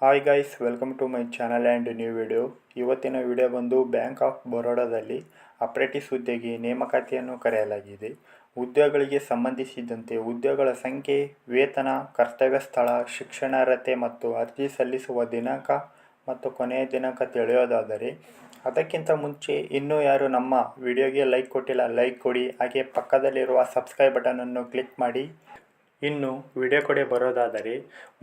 Hi guys, welcome to my channel and new video. ಇವತ್ತಿನ video ಬಂದು bank of ಬರೋಡಾದಲ್ಲಿ apprentice ಹುದ್ದೆಗೆ ನೇಮಕಾತಿಯನ್ನು ಕರೆಯಲಾಗಿದೆ. ಉದ್ಯೋಗಗಳಿಗೆ ಸಂಬಂಧಿಸಿದಂತೆ ಉದ್ಯೋಗಗಳ ಸಂಖ್ಯೆ, ವೇತನ, ಕರ್ತವ್ಯ ಸ್ಥಳ, ಶಿಕ್ಷಣಾರ್ಹತೆ ಮತ್ತು ಅರ್ಜಿ ಸಲ್ಲಿಸುವ ದಿನಾಂಕ ಮತ್ತು ಕೊನೆಯ ದಿನಾಂಕ ತಿಳಿಯೋದಾದರೆ, ಅದಕ್ಕಿಂತ ಮುಂಚೆ ಇನ್ನೂ ಯಾರು ನಮ್ಮ ವಿಡಿಯೋಗೆ ಲೈಕ್ ಕೊಟ್ಟಿಲ್ಲ, ಲೈಕ್ ಕೊಡಿ. ಹಾಗೆ ಪಕ್ಕದಲ್ಲಿರುವ ಸಬ್ಸ್ಕ್ರೈಬ್ ಬಟನನ್ನು ಕ್ಲಿಕ್ ಮಾಡಿ. ಇನ್ನು ವಿಡಿಯೋ ಕಡೆ ಬರೋದಾದರೆ,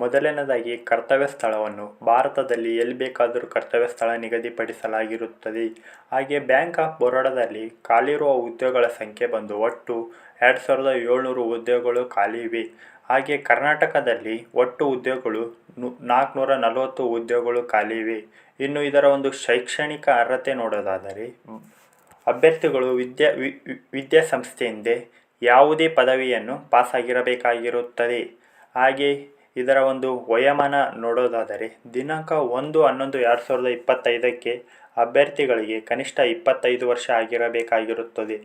ಮೊದಲನೇದಾಗಿ ಕರ್ತವ್ಯ ಸ್ಥಳವನ್ನು ಭಾರತದಲ್ಲಿ ಎಲ್ಲಿ ಬೇಕಾದರೂ ಕರ್ತವ್ಯ ಸ್ಥಳ ನಿಗದಿಪಡಿಸಲಾಗಿರುತ್ತದೆ. ಹಾಗೆ ಬ್ಯಾಂಕ್ ಆಫ್ ಬರೋಡಾದಲ್ಲಿ ಖಾಲಿರುವ ಉದ್ಯೋಗಗಳ ಸಂಖ್ಯೆ ಬಂದು ಒಟ್ಟು 2700 ಹುದ್ದೆಗಳು ಖಾಲಿ ಇವೆ. ಹಾಗೆ ಕರ್ನಾಟಕದಲ್ಲಿ ಒಟ್ಟು ಉದ್ಯೋಗಗಳು 440 ಹುದ್ದೆಗಳು ಖಾಲಿ ಇವೆ. ಇನ್ನು ಇದರ ಒಂದು ಶೈಕ್ಷಣಿಕ ಅರ್ಹತೆ ನೋಡೋದಾದರೆ, ಅಭ್ಯರ್ಥಿಗಳು ವಿದ್ಯಾಸಂಸ್ಥೆಯಿಂದ ಯಾವುದೇ ಪದವಿಯನ್ನು ಪಾಸಾಗಿರಬೇಕಾಗಿರುತ್ತದೆ. ಹಾಗೆ ಇದರ ಒಂದು ವಯೋಮಾನ ನೋಡೋದಾದರೆ, ದಿನಾಂಕ 1/11/2025ಕ್ಕೆ ಅಭ್ಯರ್ಥಿಗಳಿಗೆ ಕನಿಷ್ಠ 25 ವರ್ಷ ಆಗಿರಬೇಕಾಗಿರುತ್ತದೆ.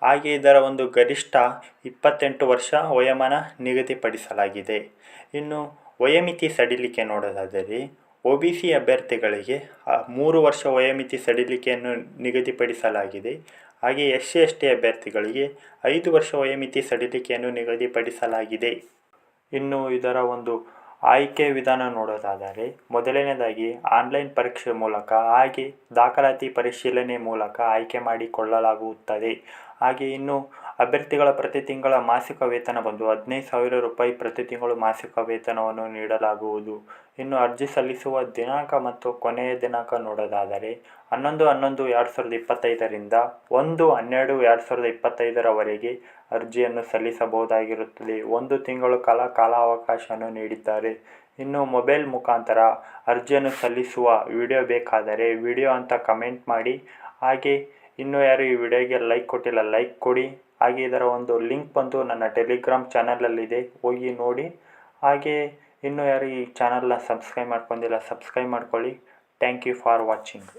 ಹಾಗೆ ಇದರ ಒಂದು ಗರಿಷ್ಠ 28 ವರ್ಷ ವಯೋಮಾನ ನಿಗದಿಪಡಿಸಲಾಗಿದೆ. ಇನ್ನು ವಯೋಮಿತಿ ಸಡಿಲಿಕೆ ನೋಡೋದಾದರೆ, OBC ಅಭ್ಯರ್ಥಿಗಳಿಗೆ 3 ವರ್ಷ ವಯೋಮಿತಿ ಸಡಿಲಿಕೆಯನ್ನು ನಿಗದಿಪಡಿಸಲಾಗಿದೆ. ಹಾಗೆ SC/ST ಅಭ್ಯರ್ಥಿಗಳಿಗೆ 5 ವರ್ಷ ವಯೋಮಿತಿ ಸಡಿಲಿಕೆಯನ್ನು ನಿಗದಿಪಡಿಸಲಾಗಿದೆ. ಇನ್ನು ಇದರ ಒಂದು ಆಯ್ಕೆ ವಿಧಾನ ನೋಡೋದಾದರೆ, ಮೊದಲನೇದಾಗಿ ಆನ್ಲೈನ್ ಪರೀಕ್ಷೆ ಮೂಲಕ ಹಾಗೆ ದಾಖಲಾತಿ ಪರಿಶೀಲನೆ ಮೂಲಕ ಆಯ್ಕೆ ಮಾಡಿಕೊಳ್ಳಲಾಗುತ್ತದೆ. ಹಾಗೆ ಇನ್ನು ಅಭ್ಯರ್ಥಿಗಳ ಪ್ರತಿ ತಿಂಗಳ ಮಾಸಿಕ ವೇತನ ಬಂದು 15,000 ರೂಪಾಯಿ ಪ್ರತಿ ತಿಂಗಳು ಮಾಸಿಕ ವೇತನವನ್ನು ನೀಡಲಾಗುವುದು. ಇನ್ನು ಅರ್ಜಿ ಸಲ್ಲಿಸುವ ದಿನಾಂಕ ಮತ್ತು ಕೊನೆಯ ದಿನಾಂಕ ನೋಡೋದಾದರೆ, 11/11/2025ರಿಂದ 1/12/2025ರವರೆಗೆ ಅರ್ಜಿಯನ್ನು ಸಲ್ಲಿಸಬಹುದಾಗಿರುತ್ತದೆ. 1 ತಿಂಗಳು ಕಾಲಾವಕಾಶವನ್ನು ನೀಡಿದ್ದಾರೆ. ಇನ್ನು ಮೊಬೈಲ್ ಮುಖಾಂತರ ಅರ್ಜಿಯನ್ನು ಸಲ್ಲಿಸುವ ವಿಡಿಯೋ ಬೇಕಾದರೆ ವಿಡಿಯೋ ಅಂತ ಕಮೆಂಟ್ ಮಾಡಿ. ಹಾಗೆ ಇನ್ನೂ ಯಾರು ಈ ವಿಡಿಯೋಗೆ ಲೈಕ್ ಕೊಟ್ಟಿಲ್ಲ, ಲೈಕ್ ಕೊಡಿ. ಹಾಗೆ ಇದರ ಒಂದು ಲಿಂಕ್ ಬಂದು ನನ್ನ ಟೆಲಿಗ್ರಾಮ್ ಚಾನಲಲ್ಲಿದೆ, ಹೋಗಿ ನೋಡಿ. ಹಾಗೆ ಇನ್ನೂ ಯಾರು ಈ ಚಾನಲ್ನ ಸಬ್ಸ್ಕ್ರೈಬ್ ಮಾಡ್ಕೊಂಡಿಲ್ಲ, ಸಬ್ಸ್ಕ್ರೈಬ್ ಮಾಡ್ಕೊಳ್ಳಿ. Thank you for watching.